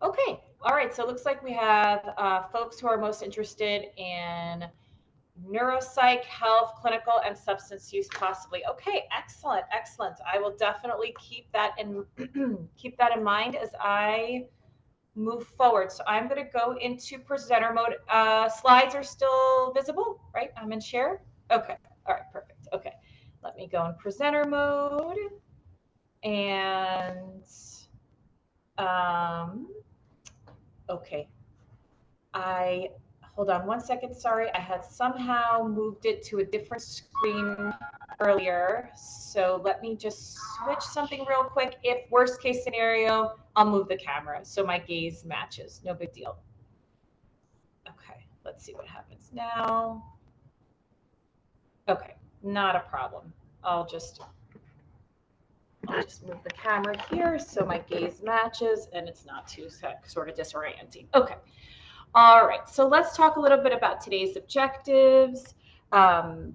Okay, all right. So it looks like we have folks who are most interested in neuropsych, health, clinical, and substance use, possibly. Okay, excellent, excellent. I will definitely keep that in keep that in mind as I move forward. So I'm going to go into presenter mode. Slides are still visible, right? I'm in share. Okay, all right, perfect. Okay, let me go in presenter mode and um, okay. I hold on one second. Sorry, I had somehow moved it to a different screen earlier. So let me just switch something real quick. If worst case scenario, I'll move the camera so my gaze matches. No big deal. Okay, let's see what happens now. Okay, not a problem. I'll just move the camera here so my gaze matches and it's not too sort of disorienting. Okay. All right, so let's talk a little bit about today's objectives. Um,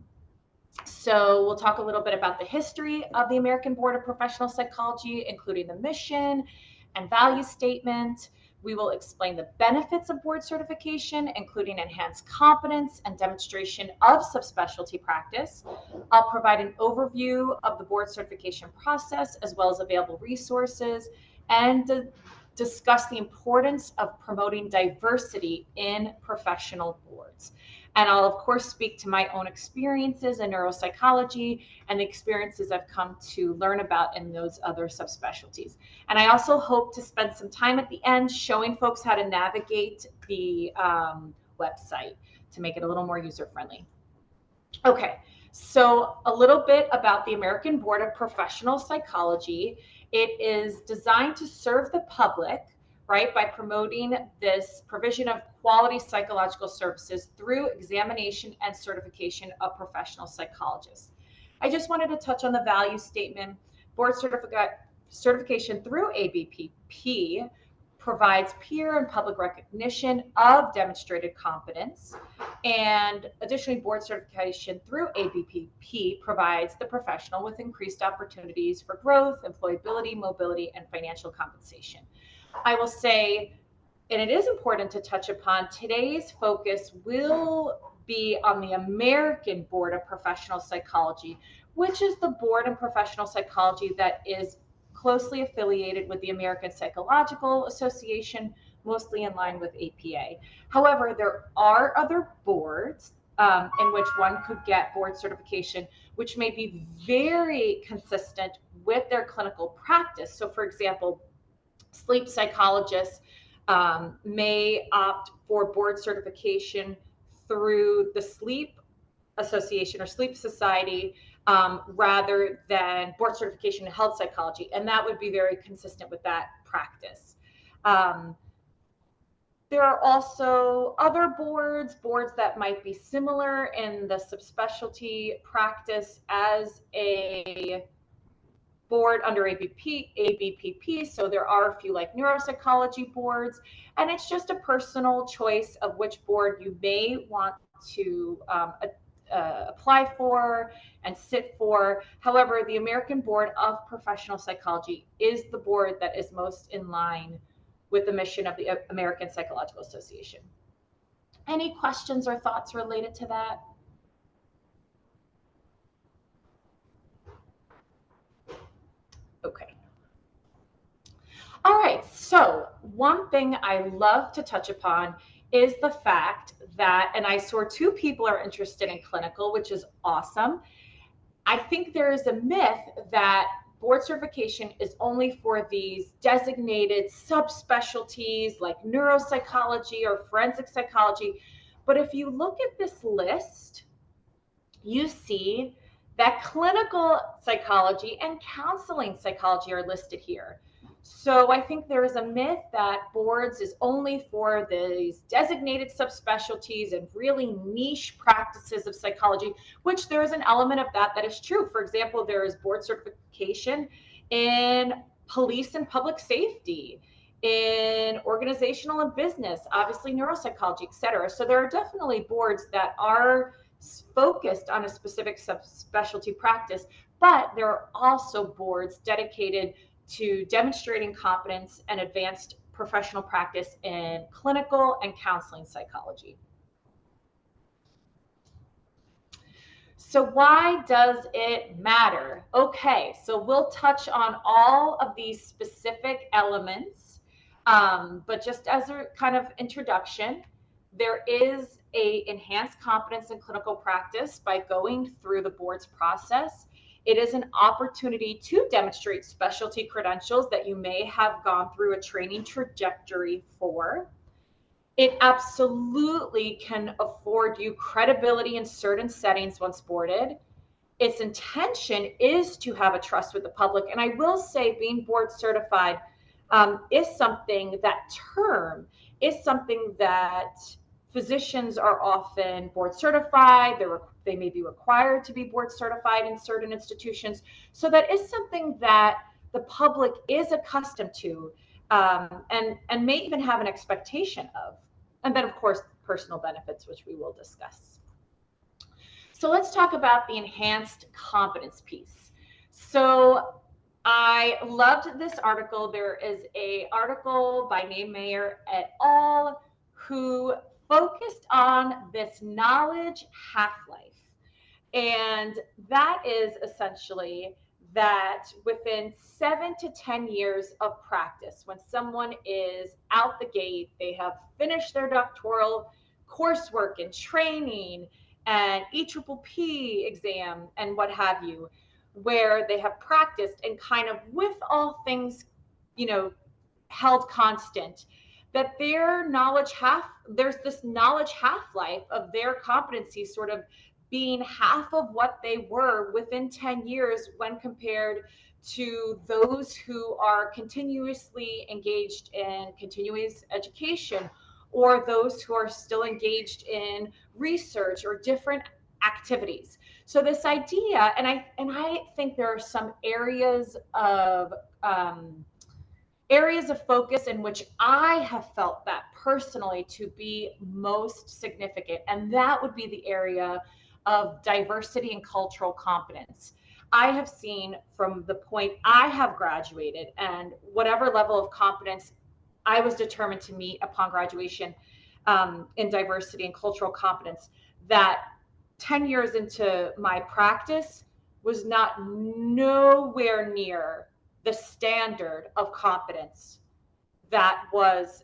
so we'll talk a little bit about the history of the American Board of Professional Psychology, including the mission and value statement. We will explain the benefits of board certification, including enhanced competence and demonstration of subspecialty practice. I'll provide an overview of the board certification process, as well as available resources, and discuss the importance of promoting diversity in professional boards. And I'll, of course, speak to my own experiences in neuropsychology and the experiences I've come to learn about in those other subspecialties. And I also hope to spend some time at the end showing folks how to navigate the website to make it a little more user-friendly. Okay, so a little bit about the American Board of Professional Psychology. It is designed to serve the public, right, by promoting this provision of quality psychological services through examination and certification of professional psychologists. I just wanted to touch on the value statement. Board certification through ABPP provides peer and public recognition of demonstrated competence. And additionally, board certification through ABPP provides the professional with increased opportunities for growth, employability, mobility, and financial compensation. I will say, and it is important to touch upon, today's focus will be on the American Board of Professional Psychology, which is the board in professional psychology that is closely affiliated with the American Psychological Association, mostly in line with APA. However, there are other boards in which one could get board certification, which may be very consistent with their clinical practice. So, for example, sleep psychologists may opt for board certification through the Sleep Association or Sleep Society rather than board certification in health psychology. And that would be very consistent with that practice. Um, there are also other boards that might be similar in the subspecialty practice as a board under ABPP. So there are a few like neuropsychology boards, and it's just a personal choice of which board you may want to apply for and sit for. However, the American Board of Professional Psychology is the board that is most in line with the mission of the American Psychological Association. Any questions or thoughts related to that? Okay. All right, so one thing I love to touch upon is the fact that, and I saw two people are interested in clinical, which is awesome. I think there is a myth that board certification is only for these designated subspecialties like neuropsychology or forensic psychology. But if you look at this list, you see that clinical psychology and counseling psychology are listed here. So I think there is a myth that boards is only for these designated subspecialties and really niche practices of psychology, which there is an element of that is true. For example, there is board certification in police and public safety, in organizational and business, obviously neuropsychology, et cetera. So there are definitely boards that are focused on a specific subspecialty practice, but there are also boards dedicated to demonstrating competence and advanced professional practice in clinical and counseling psychology. So why does it matter? Okay, so we'll touch on all of these specific elements, but just as a kind of introduction, there is a enhanced competence in clinical practice by going through the board's process. It is an opportunity to demonstrate specialty credentials that you may have gone through a training trajectory for. It absolutely can afford you credibility in certain settings once boarded. Its intention is to have a trust with the public. And I will say being board certified is something, that term is something that physicians are often board certified. They may be required to be board certified in certain institutions. So that is something that the public is accustomed to, and may even have an expectation of. And then, of course, personal benefits, which we will discuss. So let's talk about the enhanced competence piece. So I loved this article. There is an article by Mayer et al. Who focused on this knowledge half-life. And that is essentially that within 7 to 10 years of practice, when someone is out the gate, they have finished their doctoral coursework and training and ABPP exam and what have you, where they have practiced and kind of with all things, held constant, that there's this knowledge half-life of their competency sort of being half of what they were within 10 years when compared to those who are continuously engaged in continuous education, or those who are still engaged in research or different activities. So this idea, and I think there are some areas of focus in which I have felt that personally to be most significant, and that would be the area of diversity and cultural competence. I have seen from the point I have graduated and whatever level of competence I was determined to meet upon graduation in diversity and cultural competence, that 10 years into my practice was not nowhere near the standard of competence that was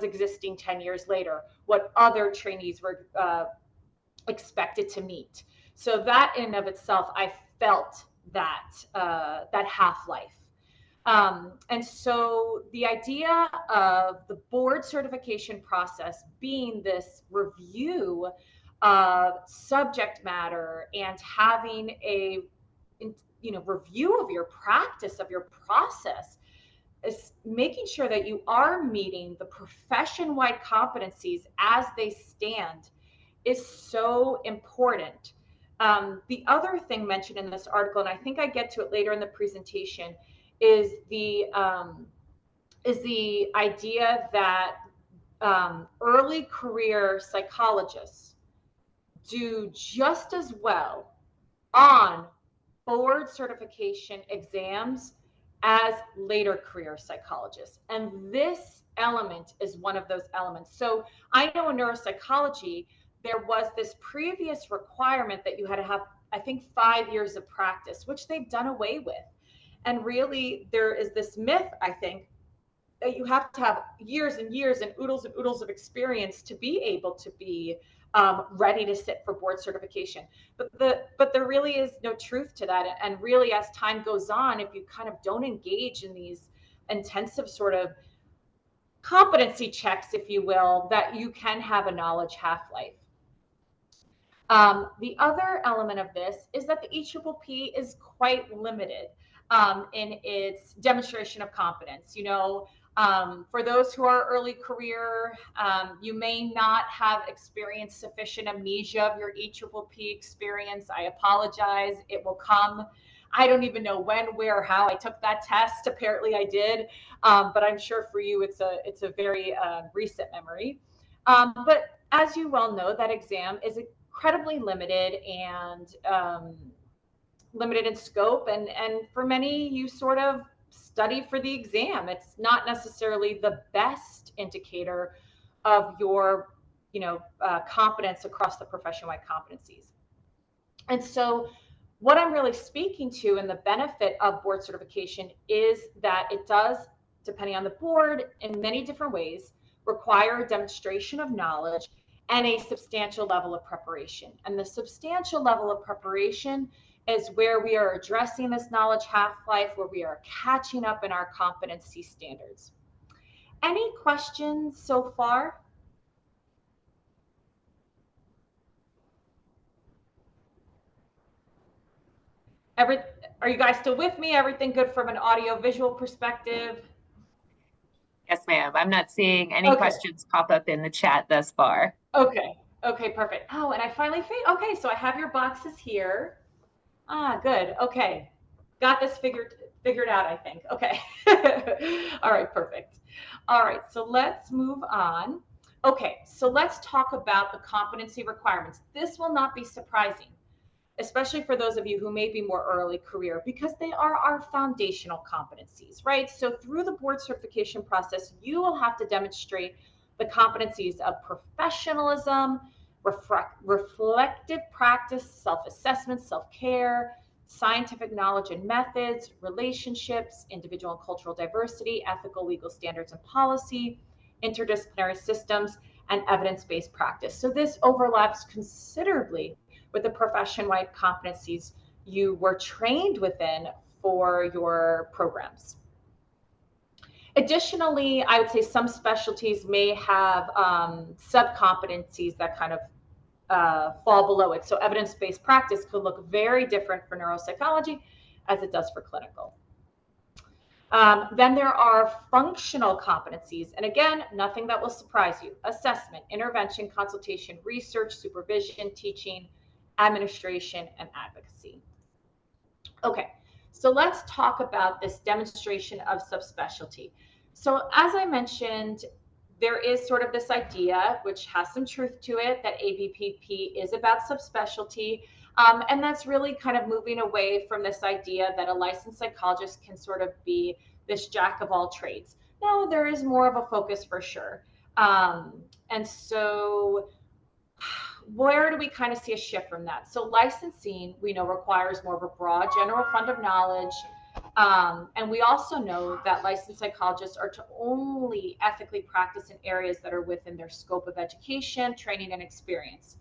existing 10 years later, what other trainees were expected to meet. So that in and of itself, I felt that half-life. And so the idea of the board certification process being this review of subject matter and having a review of your practice, of your process, is making sure that you are meeting the profession-wide competencies as they stand is so important. The other thing mentioned in this article, and I think I get to it later in the presentation, is the idea that early career psychologists do just as well on board certification exams as later career psychologists. And this element is one of those elements. So I know in neuropsychology, there was this previous requirement that you had to have, I think, 5 years of practice, which they've done away with. And really, there is this myth, I think, that you have to have years and years and oodles of experience to be able to be ready to sit for board certification. But there really is no truth to that. And really, as time goes on, if you kind of don't engage in these intensive sort of competency checks, if you will, that you can have a knowledge half-life. The other element of this is that the ABPP is quite limited in its demonstration of competence. For those who are early career, you may not have experienced sufficient amnesia of your ABPP experience. I apologize. It will come. I don't even know when, where, or how I took that test. Apparently I did, but I'm sure for you it's a very recent memory. But as you well know, that exam is incredibly limited and limited in scope, and for many, you sort of study for the exam. It's not necessarily the best indicator of your, competence across the profession-wide competencies. And so what I'm really speaking to and the benefit of board certification is that it does, depending on the board, in many different ways, require a demonstration of knowledge and a substantial level of preparation. And the substantial level of preparation is where we are addressing this knowledge half-life, where we are catching up in our competency standards. Any questions so far? Are you guys still with me? Everything good from an audio visual perspective? Yes, ma'am. I'm not seeing any questions pop up in the chat thus far. Okay, perfect. Oh, and I finally okay, so I have your boxes here. Ah, good. Okay. Got this figured out, I think. Okay. All right, perfect. All right, so let's move on. Okay, so let's talk about the competency requirements. This will not be surprising, especially for those of you who may be more early career, because they are our foundational competencies, right? So through the board certification process, you will have to demonstrate the competencies of professionalism, reflective practice, self-assessment, self-care, scientific knowledge and methods, relationships, individual and cultural diversity, ethical legal standards and policy, interdisciplinary systems, and evidence-based practice. So this overlaps considerably with the profession-wide competencies you were trained within for your programs. Additionally, I would say some specialties may have sub-competencies that kind of fall below it. So evidence-based practice could look very different for neuropsychology as it does for clinical. Then there are functional competencies. And again, nothing that will surprise you. Assessment, intervention, consultation, research, supervision, teaching, administration, and advocacy. Okay, so let's talk about this demonstration of subspecialty. So as I mentioned, there is sort of this idea, which has some truth to it, that ABPP is about subspecialty. And that's really kind of moving away from this idea that a licensed psychologist can sort of be this jack of all trades. No, there is more of a focus for sure. And so where do we kind of see a shift from that? So licensing, we know, requires more of a broad general fund of knowledge. And we also know that licensed psychologists are to only ethically practice in areas that are within their scope of education, training, and experience.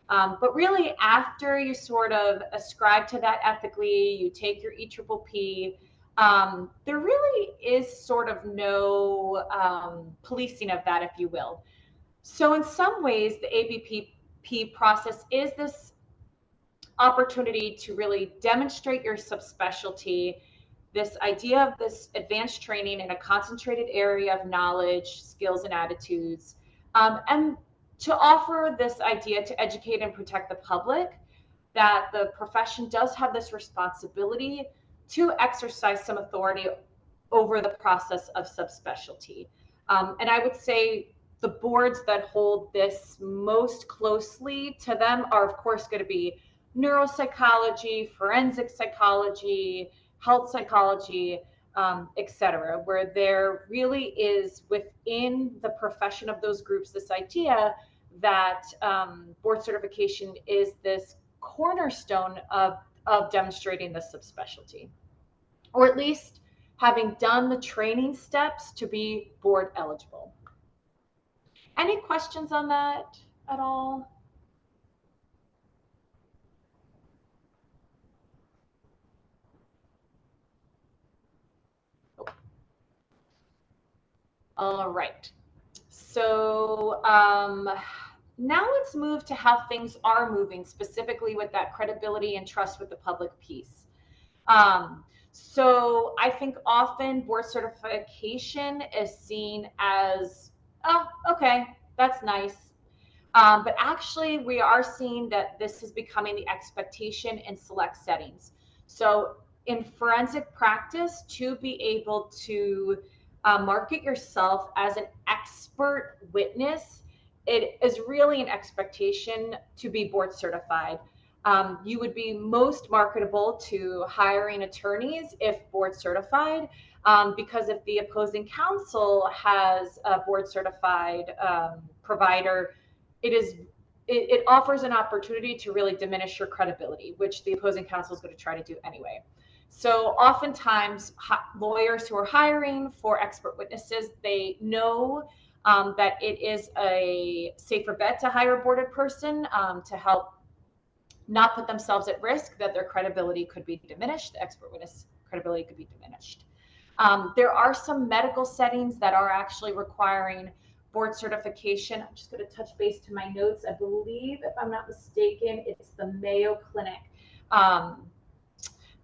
But really, after you sort of ascribe to that ethically, you take your EPPP, there really is sort of no policing of that, if you will. So in some ways, the ABPP process is this opportunity to really demonstrate your subspecialty, this idea of this advanced training in a concentrated area of knowledge, skills, and attitudes, and to offer this idea to educate and protect the public that the profession does have this responsibility to exercise some authority over the process of subspecialty. And I would say the boards that hold this most closely to them are, of course, going to be neuropsychology, forensic psychology, health psychology, et cetera, where there really is within the profession of those groups this idea that board certification is this cornerstone of demonstrating the subspecialty, or at least having done the training steps to be board eligible. Any questions on that at all? Oh. All right. So now let's move to how things are moving, specifically with that credibility and trust with the public piece. So I think often board certification is seen as, oh, okay, that's nice. But actually, we are seeing that this is becoming the expectation in select settings. So in forensic practice, to be able to market yourself as an expert witness, it is really an expectation to be board certified. You would be most marketable to hiring attorneys if board certified, because if the opposing counsel has a board certified provider, it offers an opportunity to really diminish your credibility, which the opposing counsel is going to try to do anyway. So oftentimes lawyers who are hiring for expert witnesses, they know that it is a safer bet to hire a boarded person to help not put themselves at risk, that their credibility could be diminished, the expert witness credibility could be diminished. There are some medical settings that are actually requiring board certification. I'm just going to touch base to my notes. I believe, if I'm not mistaken, it's the Mayo Clinic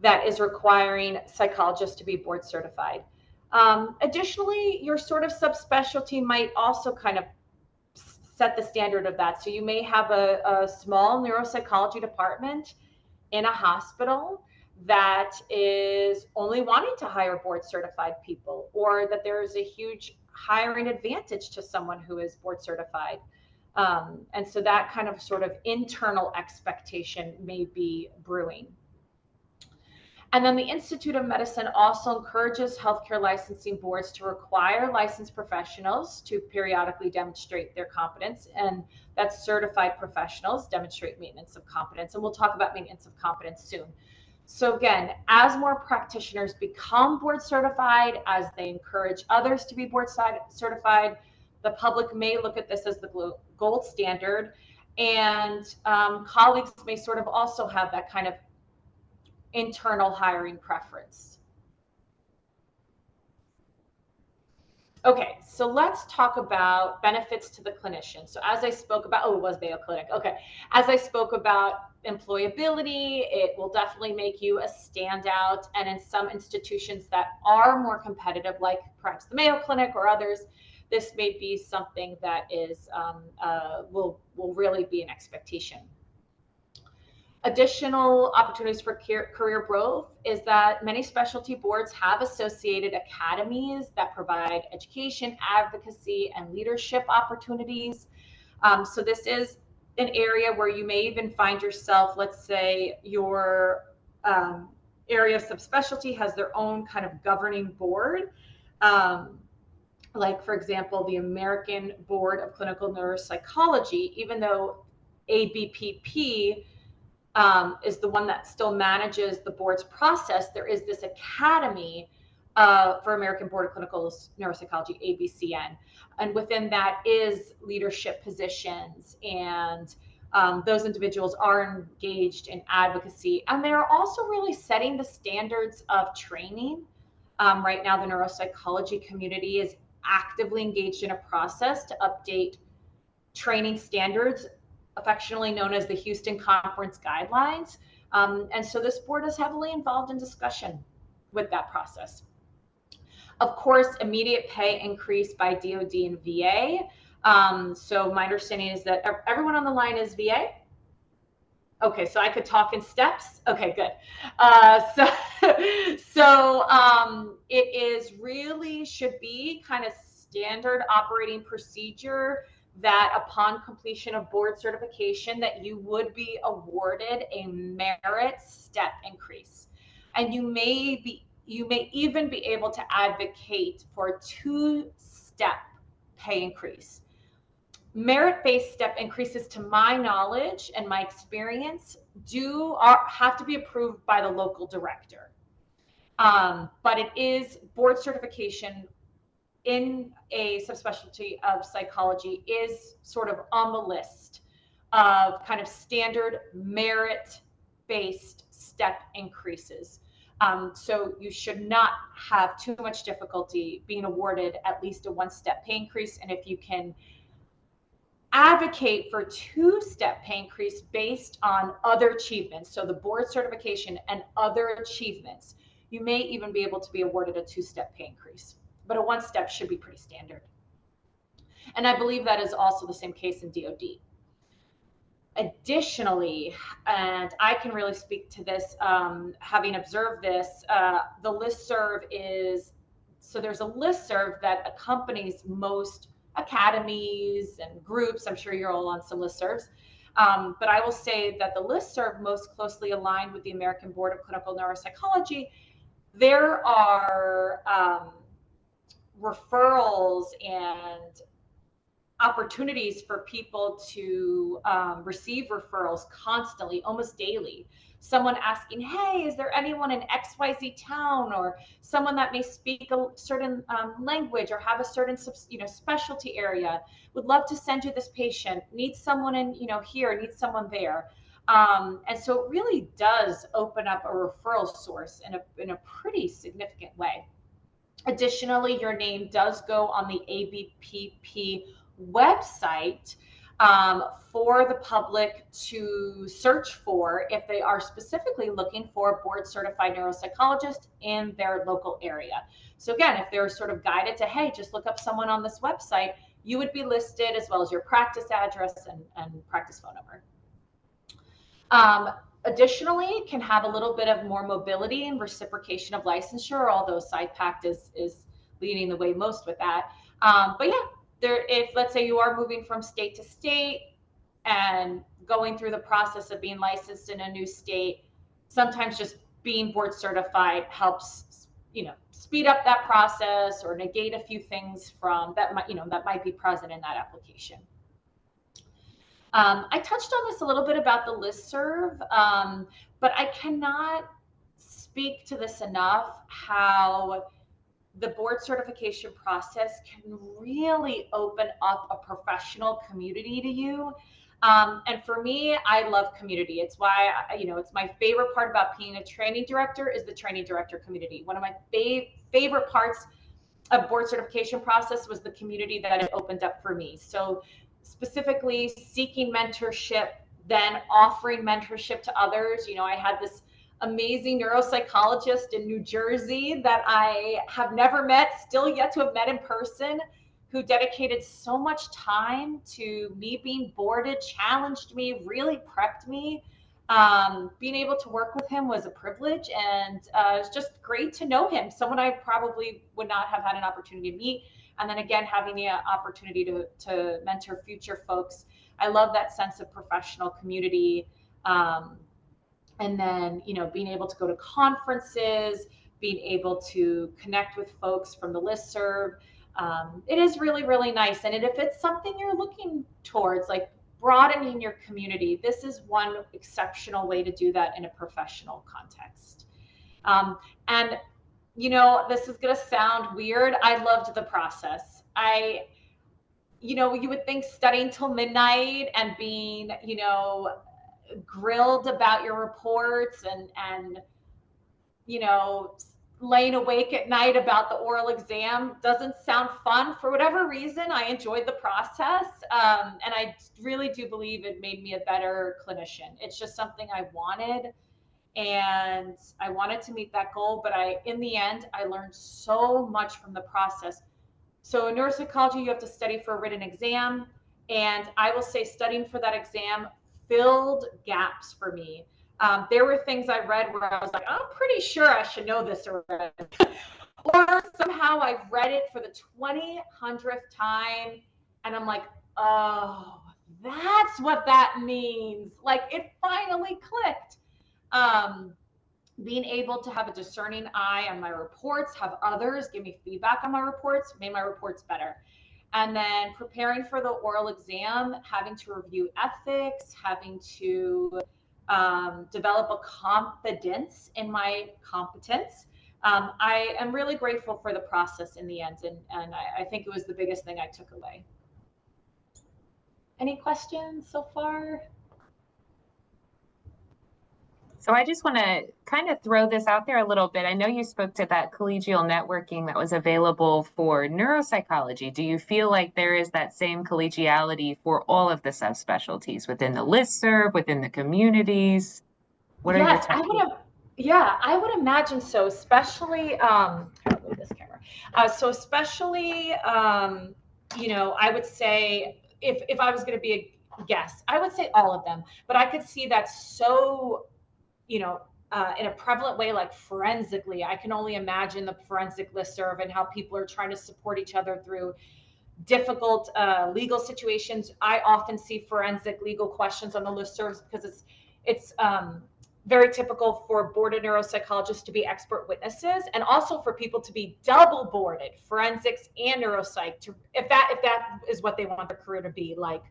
that is requiring psychologists to be board certified. Additionally, your sort of subspecialty might also kind of set the standard of that. So you may have a small neuropsychology department in a hospital that is only wanting to hire board certified people, or that there is a huge hiring advantage to someone who is board certified. And so that kind of sort of internal expectation may be brewing. And then the Institute of Medicine also encourages healthcare licensing boards to require licensed professionals to periodically demonstrate their competence, and that's certified professionals demonstrate maintenance of competence. And we'll talk about maintenance of competence soon. So again, as more practitioners become board certified, as they encourage others to be board certified, the public may look at this as the gold standard, and colleagues may sort of also have that kind of internal hiring preference. Okay, so let's talk about benefits to the clinician. So as I spoke about, it was Mayo Clinic. Okay, as I spoke about employability, it will definitely make you a standout. And in some institutions that are more competitive, like perhaps the Mayo Clinic or others, this may be something that is will really be an expectation. Additional opportunities for career growth is that many specialty boards have associated academies that provide education, advocacy, and leadership opportunities. So this is an area where you may even find yourself, let's say your area of subspecialty has their own kind of governing board. Like, for example, the American Board of Clinical Neuropsychology, even though ABPP is the one that still manages the board's process, there is this academy for American Board of Clinical Neuropsychology, ABCN. And within that is leadership positions, and those individuals are engaged in advocacy. And they're also really setting the standards of training. Right now, the neuropsychology community is actively engaged in a process to update training standards, affectionately known as the Houston Conference Guidelines. And so this board is heavily involved in discussion with that process. Of course, immediate pay increase by DOD and VA. So my understanding is that everyone on the line is VA. Okay, so I could talk in steps. Okay, good. It is really should be kind of standard operating procedure that upon completion of board certification that you would be awarded a merit step increase. And you may even be able to advocate for a 2-step pay increase. Merit-based step increases, to my knowledge and my experience, have to be approved by the local director. But it is board certification in a subspecialty of psychology is sort of on the list of kind of standard merit-based step increases. So you should not have too much difficulty being awarded at least a 1-step pay increase. And if you can advocate for 2-step pay increase based on other achievements, so the board certification and other achievements, you may even be able to be awarded a 2-step pay increase. But a 1-step should be pretty standard. And I believe that is also the same case in DOD. Additionally, and I can really speak to this, having observed this, the listserv is, so there's a listserv that accompanies most academies and groups. I'm sure you're all on some listservs. But I will say that the listserv most closely aligned with the American Board of Clinical Neuropsychology. There are referrals and opportunities for people to receive referrals constantly, almost daily. Someone asking, hey, is there anyone in XYZ town, or someone that may speak a certain language or have a certain specialty area, would love to send you this patient, need someone in here, need someone there. And so it really does open up a referral source in a pretty significant way. Additionally, your name does go on the ABPP website for the public to search for if they are specifically looking for a board certified neuropsychologist in their local area. So again, if they're sort of guided to, hey, just look up someone on this website, you would be listed, as well as your practice address and practice phone number. Additionally, can have a little bit of more mobility and reciprocation of licensure, although SciPact is leading the way most with that. But yeah, if let's say you are moving from state to state and going through the process of being licensed in a new state, sometimes just being board certified helps, speed up that process or negate a few things from that might be present in that application. I touched on this a little bit about the listserv, but I cannot speak to this enough, how the board certification process can really open up a professional community to you. And for me, I love community. It's why, it's my favorite part about being a training director is the training director community. One of my favorite parts of board certification process was the community that it opened up for me. So specifically seeking mentorship, then offering mentorship to others. I had this amazing neuropsychologist in New Jersey that I have never met, still yet to have met in person, who dedicated so much time to me being boarded, challenged me, really prepped me. Being able to work with him was a privilege, and it's just great to know him, someone I probably would not have had an opportunity to meet. And then again, having the opportunity to mentor future folks. I love that sense of professional community. And then, being able to go to conferences, being able to connect with folks from the listserv. It is really, really nice. And if it's something you're looking towards, like broadening your community, this is one exceptional way to do that in a professional context. And this is going to sound weird. I loved the process. You would think studying till midnight and being, grilled about your reports and laying awake at night about the oral exam doesn't sound fun. For whatever reason, I enjoyed the process. And I really do believe it made me a better clinician. It's just something I wanted. And I wanted to meet that goal, but in the end, I learned so much from the process. So in neuropsychology, you have to study for a written exam. And I will say studying for that exam filled gaps for me. There were things I read where I was like, I'm pretty sure I should know this already. Or somehow I've read it for the 200th time. And I'm like, oh, that's what that means. Like it finally clicked. Being able to have a discerning eye on my reports, have others give me feedback on my reports, made my reports better. And then preparing for the oral exam, having to review ethics, having to develop a confidence in my competence. I am really grateful for the process in the end. And I think it was the biggest thing I took away. Any questions so far? So I just want to kind of throw this out there a little bit. I know you spoke to that collegial networking that was available for neuropsychology. Do you feel like there is that same collegiality for all of the subspecialties within the listserv, within the communities? What are your Yes, I would imagine so, especially here, I'll move this camera. So especially I would say if I was going to be a guess, I would say all of them, but I could see that so in a prevalent way, like forensically. I can only imagine the forensic listserv and how people are trying to support each other through difficult legal situations, I often see forensic legal questions on the listservs because it's very typical for boarded neuropsychologists to be expert witnesses, and also for people to be double boarded, forensics and neuropsych. If that is what they want their career to be, like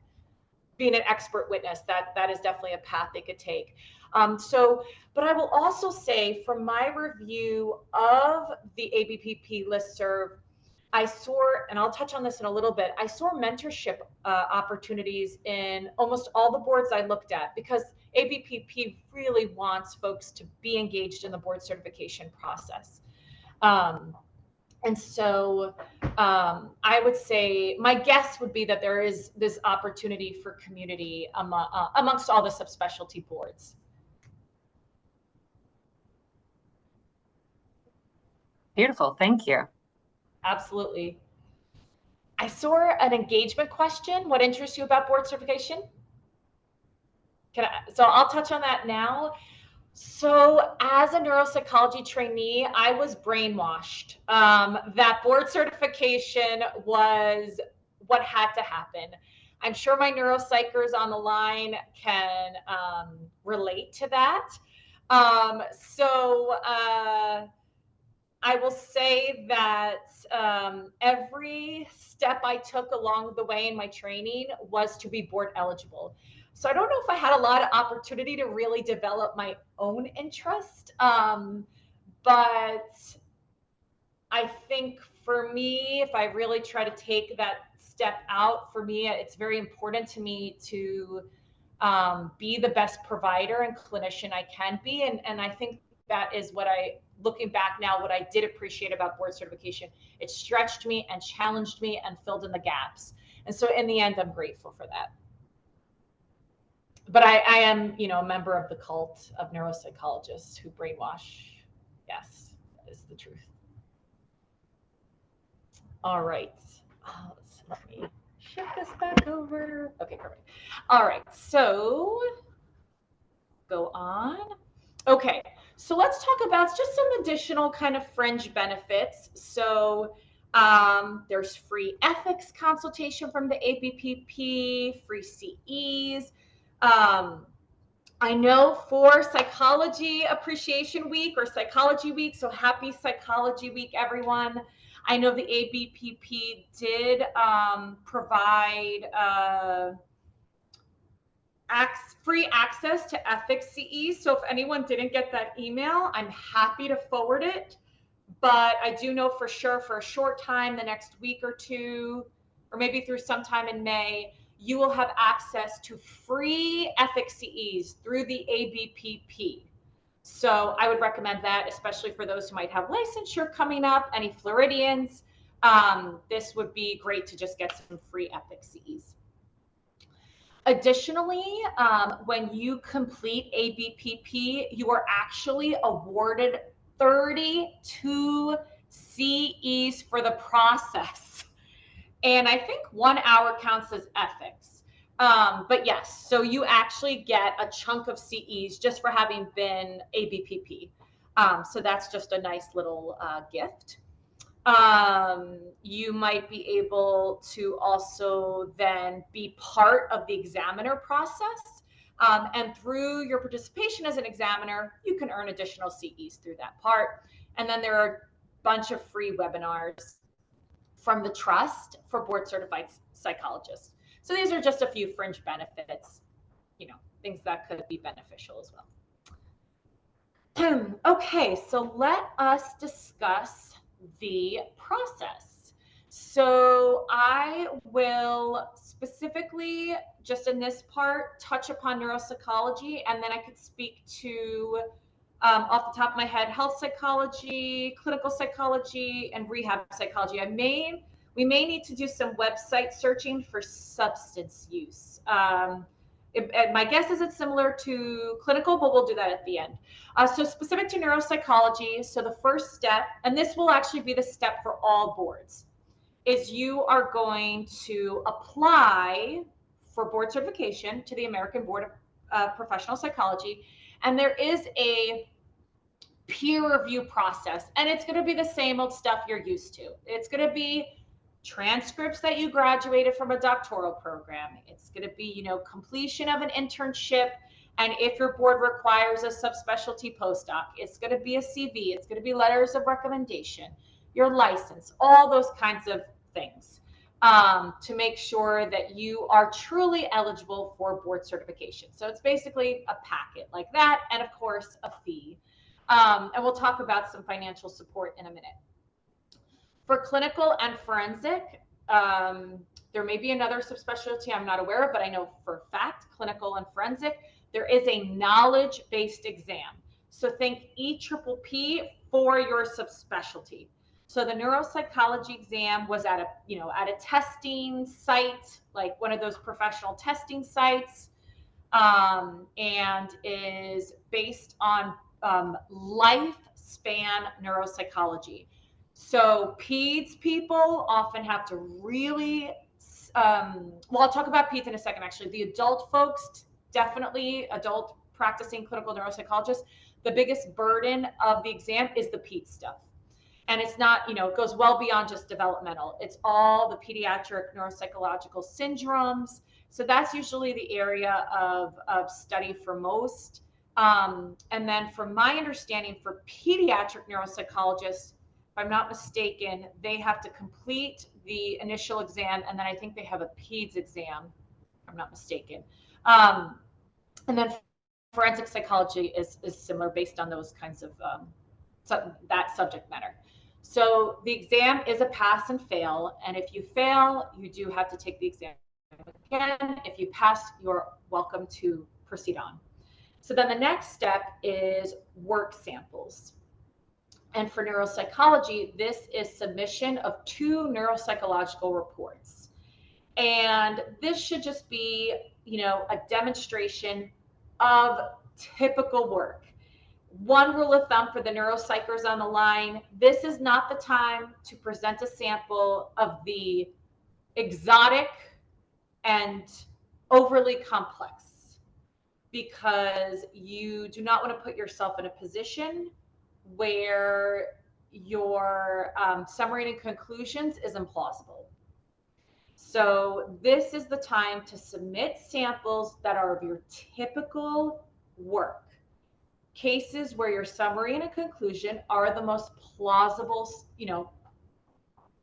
being an expert witness, that is definitely a path they could take. But I will also say, from my review of the ABPP listserv, I saw, and I'll touch on this in a little bit, I saw mentorship opportunities in almost all the boards I looked at, because ABPP really wants folks to be engaged in the board certification process. And so I would say, my guess would be that there is this opportunity for community amongst all the subspecialty boards. Beautiful, thank you. Absolutely. I saw an engagement question. What interests you about board certification? So I'll touch on that now. So as a neuropsychology trainee, I was brainwashed that board certification was what had to happen. I'm sure my neuropsychers on the line can relate to that. I will say that every step I took along the way in my training was to be board eligible. So I don't know if I had a lot of opportunity to really develop my own interest. But I think for me, if I really try to take that step out, for me, it's very important to me to be the best provider and clinician I can be. And I think that is what looking back now, what I did appreciate about board certification. It stretched me and challenged me and filled in the gaps. And so in the end, I'm grateful for that. But I am, a member of the cult of neuropsychologists who brainwash. Yes, that is the truth. All right. Let me shift this back over. Okay, perfect. All right, so go on. Okay, so let's talk about just some additional kind of fringe benefits. So there's free ethics consultation from the ABPP, free CEs. I know for Psychology Appreciation Week or Psychology Week, so happy Psychology Week, everyone. I know the ABPP did provide free access to ethics CEs. So if anyone didn't get that email, I'm happy to forward it. But I do know for sure, for a short time, the next week or two, or maybe through sometime in May, you will have access to free ethics CEs through the ABPP. So I would recommend that, especially for those who might have licensure coming up, any Floridians. This would be great to just get some free ethics CEs. Additionally, when you complete ABPP, you are actually awarded 32 CEs for the process. And I think 1 hour counts as ethics. But yes, so you actually get a chunk of CEs just for having been ABPP. So that's just a nice little gift. You might be able to also then be part of the examiner process. And through your participation as an examiner, you can earn additional CEs through that part. And then there are a bunch of free webinars from the Trust for board certified psychologists. So these are just a few fringe benefits, things that could be beneficial as well. Okay, so let us discuss the process. So I will specifically, just in this part, touch upon neuropsychology, and then I could speak to, off the top of my head, health psychology, clinical psychology, and rehab psychology. We may need to do some website searching for substance use. My guess is it's similar to clinical, but we'll do that at the end. So specific to neuropsychology, so the first step, and this will actually be the step for all boards, is you are going to apply for board certification to the American Board of Professional Psychology. And there is a peer review process, and it's going to be the same old stuff you're used to. It's going to be transcripts that you graduated from a doctoral program. It's going to be, completion of an internship. And if your board requires a subspecialty postdoc, it's going to be a CV, it's going to be letters of recommendation, your license, all those kinds of things, to make sure that you are truly eligible for board certification. So it's basically a packet like that, and of course, a fee. And we'll talk about some financial support in a minute. For clinical and forensic, there may be another subspecialty I'm not aware of, but I know for a fact, clinical and forensic, there is a knowledge-based exam. So think EPPP for your subspecialty. So the neuropsychology exam was at a testing site, like one of those professional testing sites, and is based on lifespan neuropsychology. So peds people often have to really, I'll talk about peds in a second, actually. The adult folks, definitely adult practicing clinical neuropsychologists, the biggest burden of the exam is the peds stuff. And it's not, it goes well beyond just developmental. It's all the pediatric neuropsychological syndromes. So that's usually the area of study for most. And then from my understanding, for pediatric neuropsychologists, if I'm not mistaken, they have to complete the initial exam, and then I think they have a PEDS exam, if I'm not mistaken. And then forensic psychology is similar based on those kinds of that subject matter. So the exam is a pass and fail, and if you fail, you do have to take the exam again. If you pass, you're welcome to proceed on. So then the next step is work samples. And for neuropsychology, this is submission of 2 neuropsychological reports. And this should just be, a demonstration of typical work. One rule of thumb for the neuropsychers on the line, this is not the time to present a sample of the exotic and overly complex, because you do not want to put yourself in a position where your summary and conclusions is implausible. So this is the time to submit samples that are of your typical work. Cases where your summary and a conclusion are the most plausible,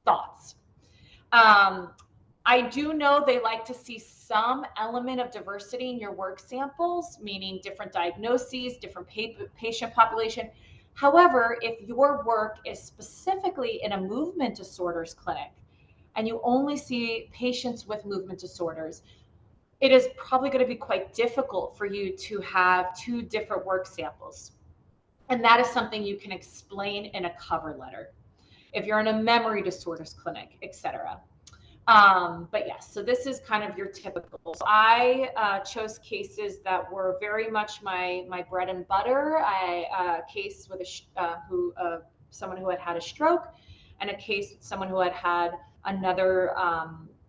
thoughts. I do know they like to see some element of diversity in your work samples, meaning different diagnoses, different patient population. However, if your work is specifically in a movement disorders clinic and you only see patients with movement disorders, it is probably going to be quite difficult for you to have 2 different work samples. And that is something you can explain in a cover letter if you're in a memory disorders clinic, etc. But yes, so this is kind of your typical. So I chose cases that were very much my bread and butter. A case with someone who had a stroke, and a case with someone who had another,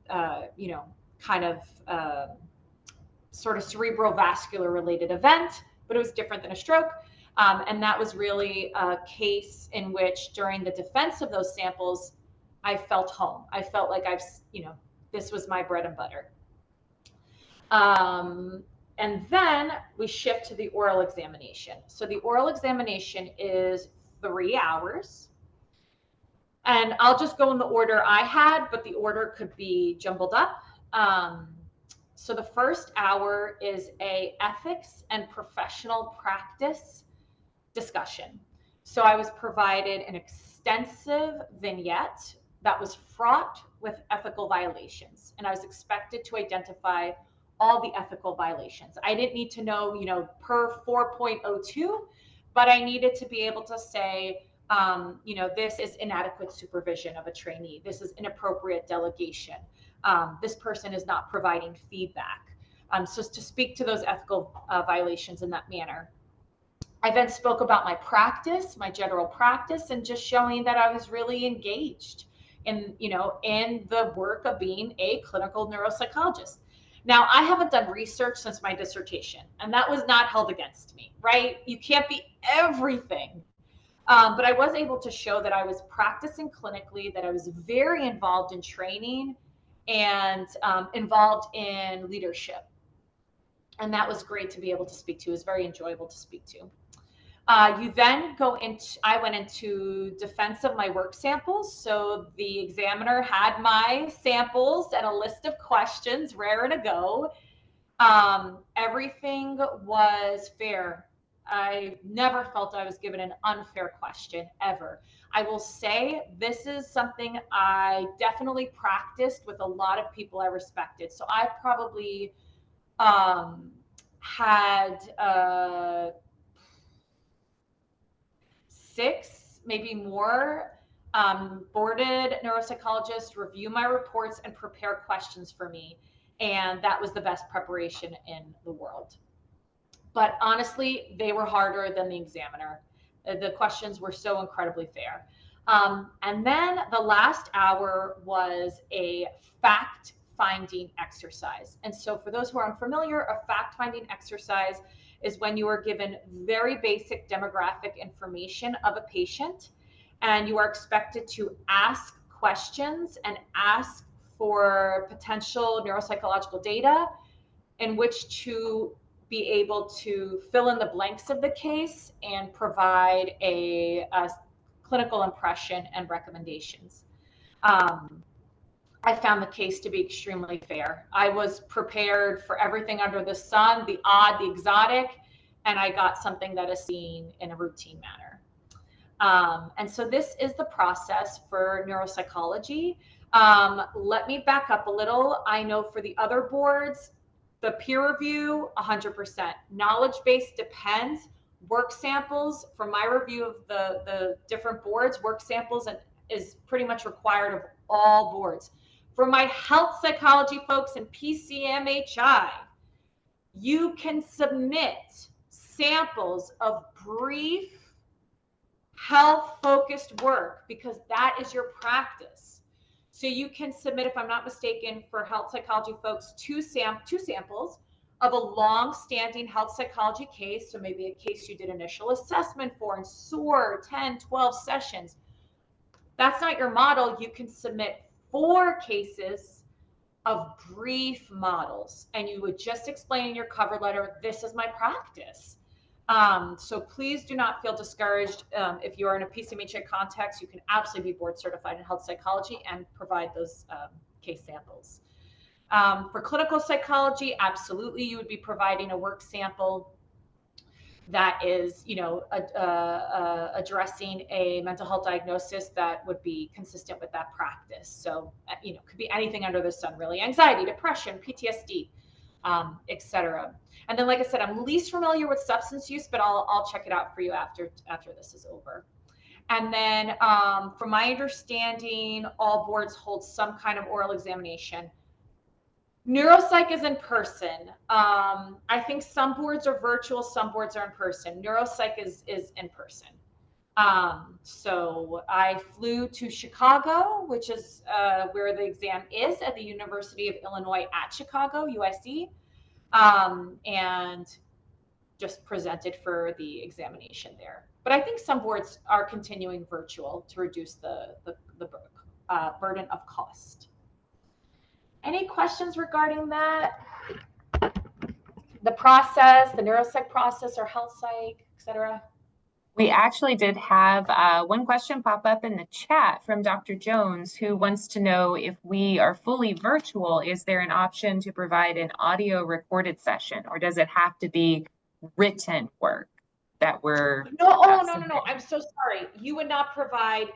kind of sort of cerebral vascular related event, but it was different than a stroke. And that was really a case in which during the defense of those samples, I felt home. I felt like this was my bread and butter. And then we shift to the oral examination. So the oral examination is 3 hours. And I'll just go in the order I had, but the order could be jumbled up. So the first hour is a ethics and professional practice discussion. So I was provided an extensive vignette that was fraught with ethical violations, and I was expected to identify all the ethical violations. I didn't need to know, per 4.02, but I needed to be able to say, this is inadequate supervision of a trainee. This is inappropriate delegation. This person is not providing feedback. So to speak to those ethical violations in that manner. I then spoke about my practice, my general practice, and just showing that I was really engaged in the work of being a clinical neuropsychologist. Now, I haven't done research since my dissertation, and that was not held against me, right? You can't be everything. But I was able to show that I was practicing clinically, that I was very involved in training and involved in leadership. And that was great to be able to speak to. It was very enjoyable to speak to. You then go into, I went into defense of my work samples. So the examiner had my samples and a list of questions, raring to go. Everything was fair. I never felt I was given an unfair question ever. I will say this is something I definitely practiced with a lot of people I respected. So I probably had 6, maybe more, boarded neuropsychologists review my reports and prepare questions for me. And that was the best preparation in the world. But honestly, they were harder than the examiner. The questions were so incredibly fair. And then the last hour was a fact finding exercise. And so, for those who are unfamiliar, a fact finding exercise is when you are given very basic demographic information of a patient, and you are expected to ask questions and ask for potential neuropsychological data in which to be able to fill in the blanks of the case and provide a clinical impression and recommendations. I found the case to be extremely fair. I was prepared for everything under the sun, the odd, the exotic, and I got something that is seen in a routine manner. And so this is the process for neuropsychology. Let me back up a little. I know for the other boards, the peer review, 100%. Knowledge base depends. Work samples, for my review of the different boards, work samples is pretty much required of all boards. For my health psychology folks in PCMHI, you can submit samples of brief health-focused work because that is your practice. So you can submit, if I'm not mistaken, for health psychology folks, two samples of a long-standing health psychology case. So maybe a case you did initial assessment for and SOAR 10, 12 sessions. That's not your model. You can submit 4 cases of brief models, and you would just explain in your cover letter, this is my practice. So please do not feel discouraged. If you are in a PCMHI context, you can absolutely be board certified in health psychology and provide those case samples. For clinical psychology, absolutely, you would be providing a work sample that is, addressing a mental health diagnosis that would be consistent with that practice. So, could be anything under the sun, really: anxiety, depression, PTSD, etc. And then, like I said, I'm least familiar with substance use, but I'll check it out for you after this is over. And then, from my understanding, all boards hold some kind of oral examination. Neuropsych is in person. I think some boards are virtual, some boards are in person. Neuropsych is in person. So I flew to Chicago, which is where the exam is, at the University of Illinois at Chicago, UIC, and just presented for the examination there. But I think some boards are continuing virtual to reduce the burden of cost. Any questions regarding that? The process, the neuropsych process, or health psych, etc.? We actually did have one question pop up in the chat from Dr. Jones, who wants to know, if we are fully virtual, is there an option to provide an audio recorded session, or does it have to be written work that we're no. I'm so sorry. You would not provide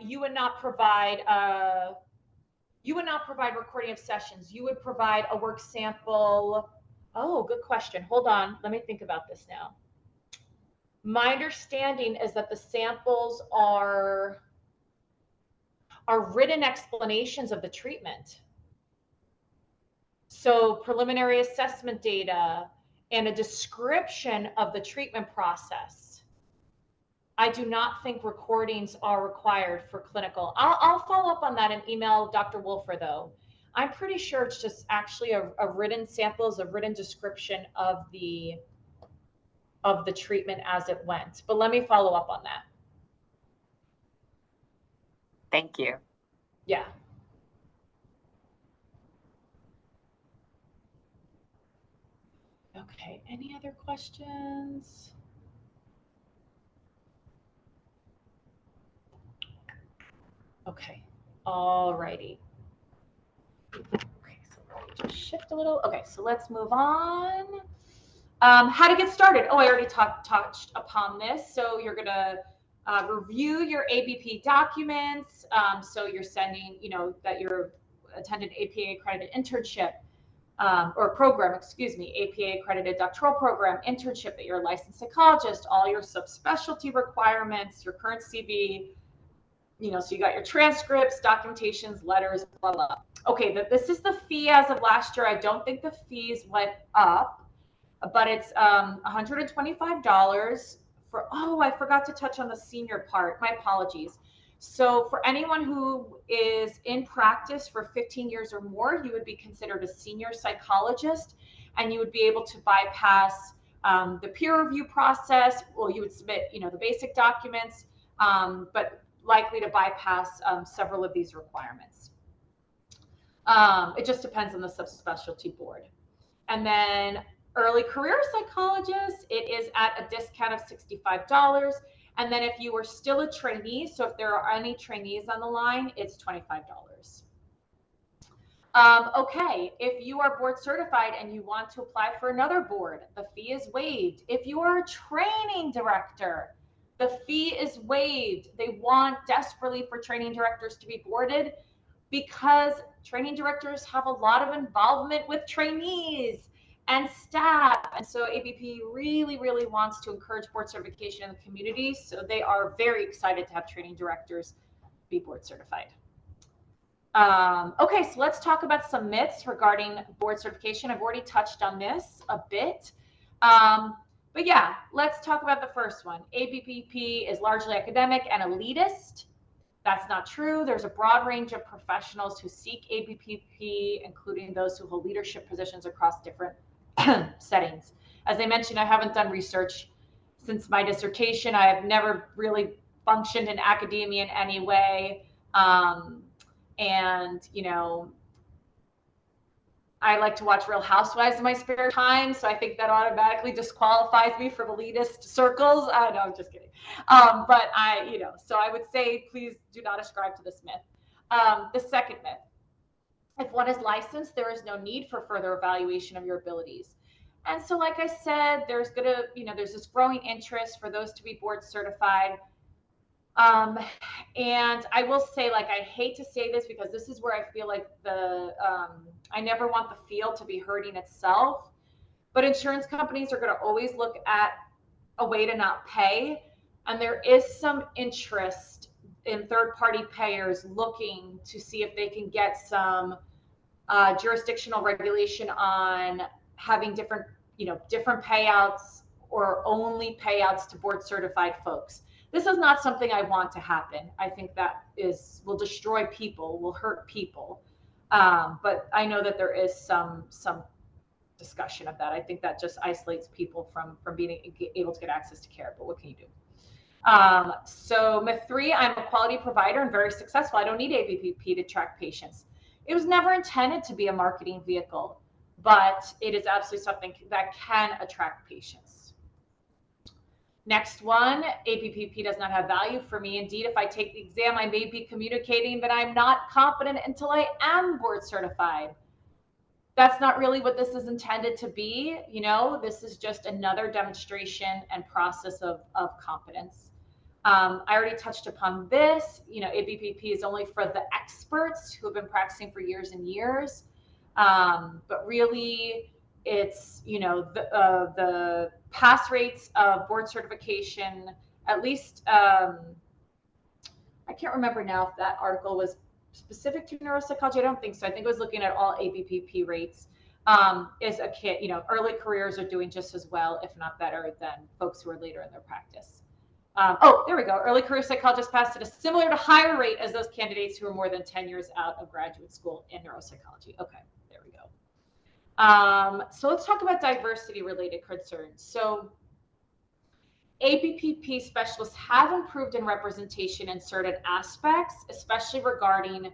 recording of sessions. You would provide a work sample. Oh, good question. Hold on. Let me think about this now. My understanding is that the samples are written explanations of the treatment. So preliminary assessment data and a description of the treatment process. I do not think recordings are required for clinical. I'll follow up on that and email Dr. Wolfer, though. I'm pretty sure it's just actually a written samples, a written description of the treatment as it went. But let me follow up on that. Thank you. Yeah. Okay, any other questions? Okay, all righty. Okay, so let me just shift a little. Okay, so let's move on. How to get started. Oh, I already touched upon this. So you're going to review your ABP documents. So you're sending, that you're attended APA accredited internship or program, excuse me, APA accredited doctoral program, internship, that you're a licensed psychologist, all your subspecialty requirements, your current CV, so you got your transcripts, documentations, letters, blah, blah. Okay, this is the fee as of last year. I don't think the fees went up, but it's $125 for, oh, I forgot to touch on the senior part. My apologies. So for anyone who is in practice for 15 years or more, you would be considered a senior psychologist, and you would be able to bypass the peer review process. Well, you would submit, the basic documents, but likely to bypass several of these requirements. It just depends on the subspecialty board. And then early career psychologists, it is at a discount of $65. And then if you are still a trainee, so if there are any trainees on the line, it's $25. Okay, if you are board certified and you want to apply for another board, the fee is waived. If you are a training director, the fee is waived. They want desperately for training directors to be boarded because training directors have a lot of involvement with trainees and staff. And so ABP really, really wants to encourage board certification in the community. So they are very excited to have training directors be board certified. Okay, so let's talk about some myths regarding board certification. I've already touched on this a bit. But yeah, let's talk about the first one. ABPP is largely academic and elitist. That's not true. There's a broad range of professionals who seek ABPP, including those who hold leadership positions across different settings. As I mentioned, I haven't done research since my dissertation. I have never really functioned in academia in any way. And, I like to watch Real Housewives in my spare time, so I think that automatically disqualifies me from elitist circles. No, I'm just kidding. But so I would say please do not ascribe to this myth. The second myth: if one is licensed, there is no need for further evaluation of your abilities. And so, like I said, there's this growing interest for those to be board certified. And I will say, like, I hate to say this because this is where I feel like I never want the field to be hurting itself, but insurance companies are going to always look at a way to not pay. And there is some interest in third-party payers looking to see if they can get some jurisdictional regulation on having different payouts or only payouts to board certified folks. This is not something I want to happen. I think that will destroy people, will hurt people. But I know that there is some discussion of that. I think that just isolates people from being able to get access to care. But what can you do? So myth 3, I'm a quality provider and very successful. I don't need ABPP to track patients. It was never intended to be a marketing vehicle, but it is absolutely something that can attract patients. Next one, ABPP does not have value for me. Indeed, if I take the exam, I may be communicating that I'm not competent until I am board certified. That's not really what this is intended to be. This is just another demonstration and process of competence. I already touched upon this. ABPP is only for the experts who have been practicing for years and years. But really, it's, the pass rates of board certification, at least, I can't remember now if that article was specific to neuropsychology. I don't think so. I think it was looking at all ABPP rates. Early careers are doing just as well, if not better, than folks who are later in their practice. There we go. Early career psychologists passed at a similar to higher rate as those candidates who are more than 10 years out of graduate school in neuropsychology. Okay, there we go. So let's talk about diversity related concerns. So ABPP specialists have improved in representation in certain aspects, especially regarding,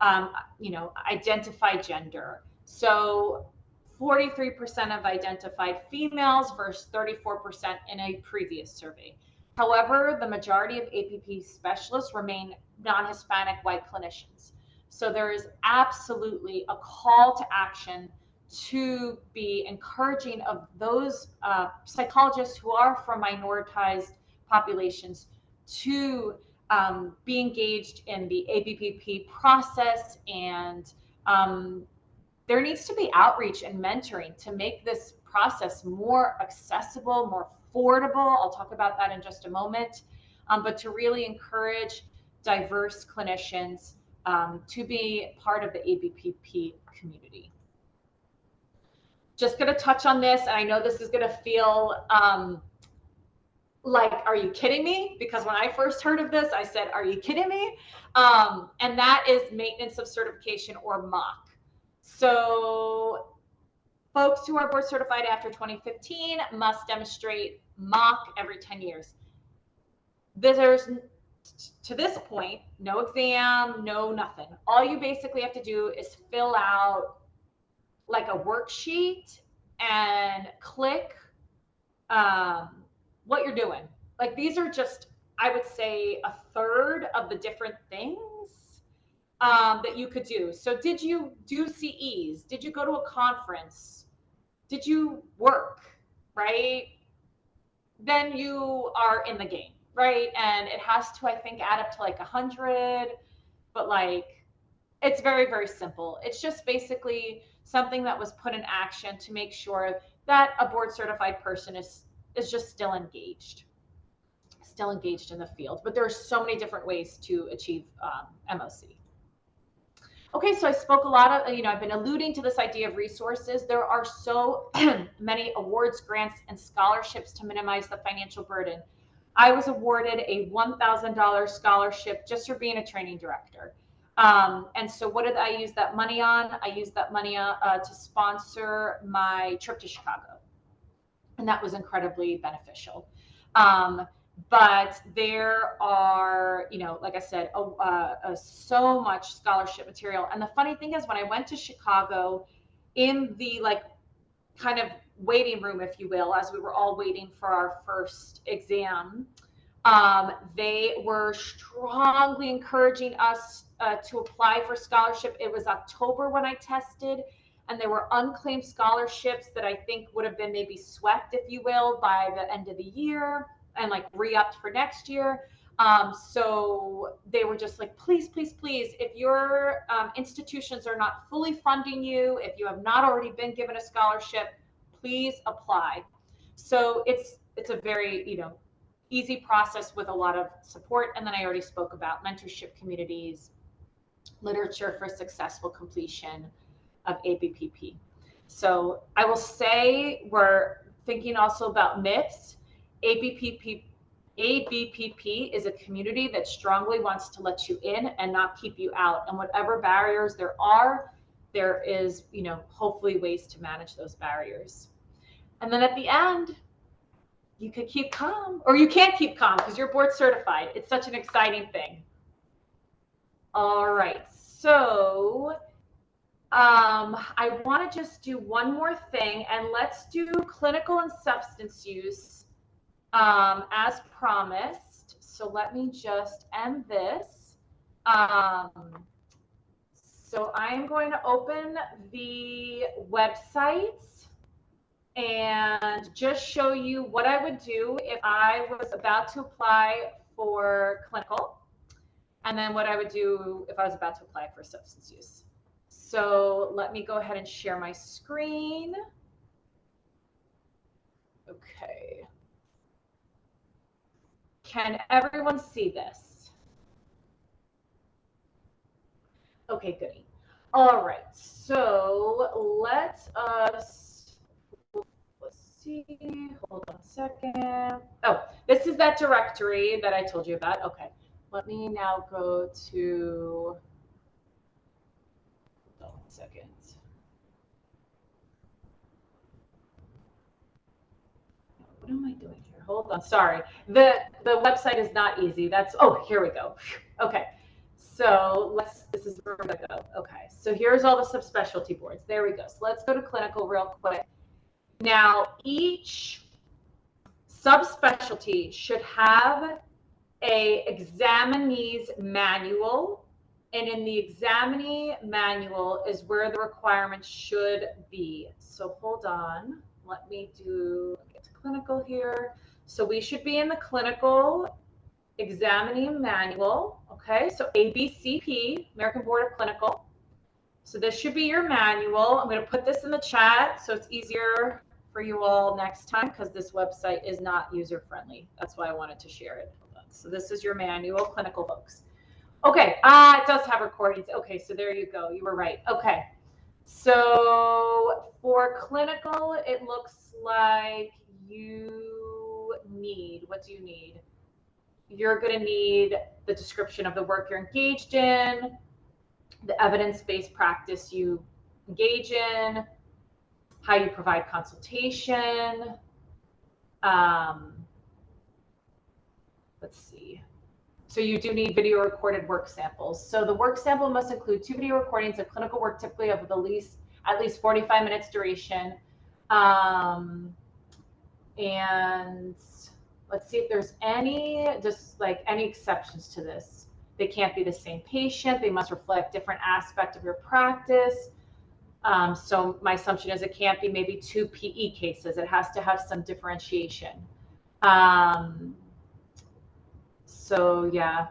identified gender. So 43% of identified females versus 34% in a previous survey. However, the majority of APP specialists remain non-Hispanic white clinicians. So there is absolutely a call to action to be encouraging of those psychologists who are from minoritized populations to be engaged in the ABPP process. And there needs to be outreach and mentoring to make this process more accessible, more affordable. I'll talk about that in just a moment. But to really encourage diverse clinicians to be part of the ABPP community. Just going to touch on this, and I know this is going to feel like, are you kidding me? Because when I first heard of this, I said, are you kidding me? And that is maintenance of certification, or MOC. So folks who are board certified after 2015 must demonstrate MOC every 10 years. There's, to this point, no exam, no nothing. All you basically have to do is fill out like a worksheet and click what you're doing. Like, these are just, I would say, a third of the different things that you could do. So did you do CEs? Did you go to a conference? Did you work, right? Then you are in the game, right? And it has to, I think, add up to like 100, but like, it's very, very simple. It's just basically something that was put in action to make sure that a board certified person is just still engaged in the field. But there are so many different ways to achieve MOC. Okay, so I spoke a lot of, I've been alluding to this idea of resources. There are so many awards, grants, and scholarships to minimize the financial burden. I was awarded a $1,000 scholarship just for being a training director. And so what did I use that money on? I used that money to sponsor my trip to Chicago. And that was incredibly beneficial. But there are, like I said, so much scholarship material. And the funny thing is, when I went to Chicago, in the like kind of waiting room, if you will, as we were all waiting for our first exam, they were strongly encouraging us to apply for scholarship. It was October when I tested, and there were unclaimed scholarships that I think would have been maybe swept, if you will, by the end of the year, and like re-upped for next year. So they were just like, please, please, please, if your institutions are not fully funding you, if you have not already been given a scholarship, please apply. So it's a very, easy process with a lot of support. And then I already spoke about mentorship communities, literature for successful completion of ABPP. So I will say, we're thinking also about myths. ABPP is a community that strongly wants to let you in and not keep you out. And whatever barriers there are, there is, hopefully ways to manage those barriers. And then at the end, you could keep calm, or you can't keep calm because you're board certified. It's such an exciting thing. All right, so I want to just do one more thing, and let's do clinical and substance use as promised. So let me just end this. So I'm going to open the website and just show you what I would do if I was about to apply for clinical, and then what I would do if I was about to apply for substance use. So let me go ahead and share my screen. Okay. Can everyone see this? Okay, goody. All right, so let's see, hold on a second. Oh, this is that directory that I told you about. Okay, let me now go to, hold on a second. What am I doing here? hold on. Sorry. The website is not easy. That's, oh, here we go. Okay. So this is where we're gonna go. Okay. So here's all the subspecialty boards. There we go. So let's go to clinical real quick. Now, each subspecialty should have a examinee's manual, and in the examinee manual is where the requirements should be. So hold on, let me get to clinical here. So we should be in the clinical examinee manual. Okay, so ABCP, American Board of Clinical. So this should be your manual. I'm going to put this in the chat so it's easier for you all next time, because this website is not user friendly. That's why I wanted to share it. So this is your manual, clinical folks. Okay, it does have recordings. Okay, so there you go. You were right. Okay, so for clinical, it looks like you need, what do you need? You're going to need the description of the work you're engaged in, the evidence-based practice you engage in, how you provide consultation. Let's see. So you do need video recorded work samples. So the work sample must include 2 video recordings of clinical work, typically of at least 45 minutes duration. And let's see if there's any exceptions to this. They can't be the same patient. They must reflect different aspect of your practice. So my assumption is it can't be maybe 2 PE cases. It has to have some differentiation. So yeah,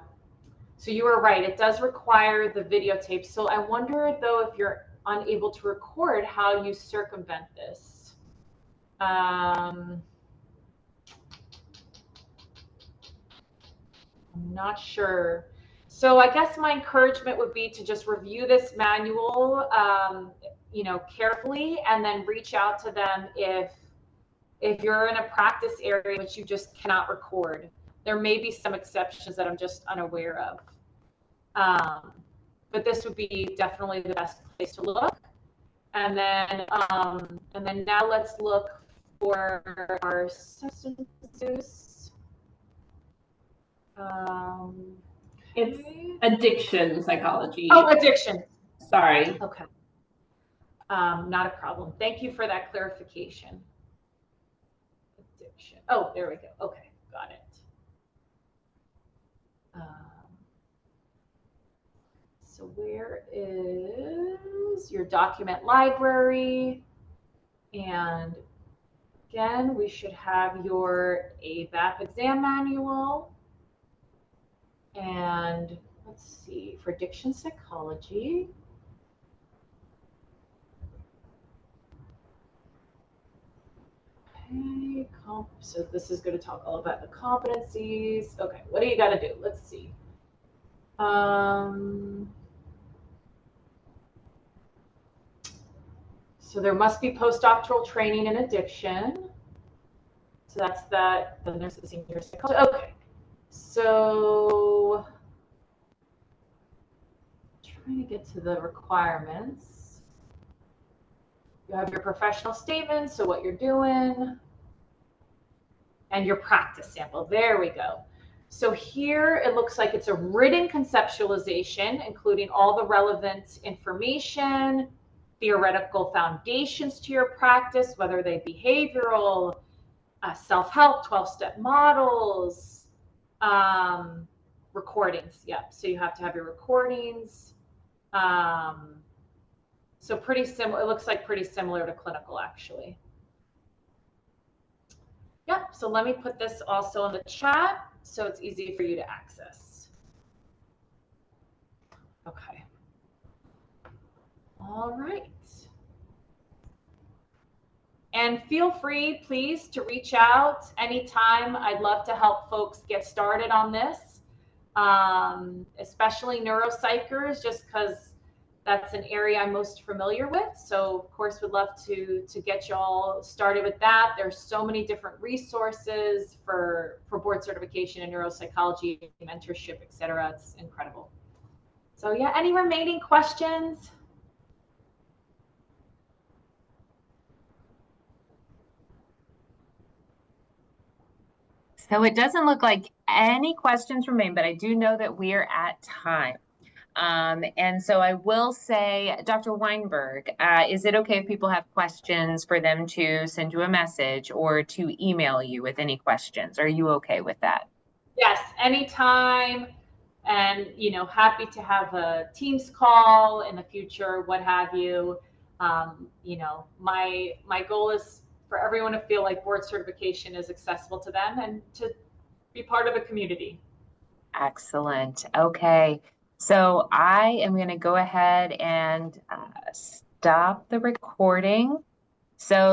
so you were right. It does require the videotape. So I wonder though, if you're unable to record, how you circumvent this. I'm not sure. So I guess my encouragement would be to just review this manual, carefully, and then reach out to them if you're in a practice area which you just cannot record. There may be some exceptions that I'm just unaware of. But this would be definitely the best place to look. And then now let's look for our substance use. It's addiction psychology. Oh, addiction. Sorry. Okay. Not a problem. Thank you for that clarification. Addiction. Oh, there we go. Okay, got it. So where is your document library? And again, we should have your ABAP exam manual. And let's see, for addiction psychology. Okay, so this is going to talk all about the competencies. Okay, what do you got to do? Let's see. So there must be postdoctoral training in addiction. So that's that. Then there's the senior psychology. Okay. So trying to get to the requirements. You have your professional statement, so what you're doing, and your practice sample. There we go. So here it looks like it's a written conceptualization, including all the relevant information, theoretical foundations to your practice, whether they behavioral, self-help, 12-step models, recordings. Yep. So you have to have your recordings. So pretty similar. It looks like pretty similar to clinical, actually. Yep. So let me put this also in the chat so it's easy for you to access. Okay. All right. And feel free, please, to reach out anytime. I'd love to help folks get started on this, especially neuropsychers, just because that's an area I'm most familiar with. So, of course, would love to get you all started with that. There's so many different resources for board certification in neuropsychology, mentorship, et cetera. It's incredible. So, yeah, any remaining questions? So it doesn't look like any questions remain, but I do know that we are at time. And so I will say, Dr. Weinberg, is it okay if people have questions for them to send you a message or to email you with any questions? Are you okay with that? Yes, anytime. And, happy to have a Teams call in the future, what have you. My goal is for everyone to feel like board certification is accessible to them and to be part of a community. Excellent. Okay. So I am going to go ahead and stop the recording. So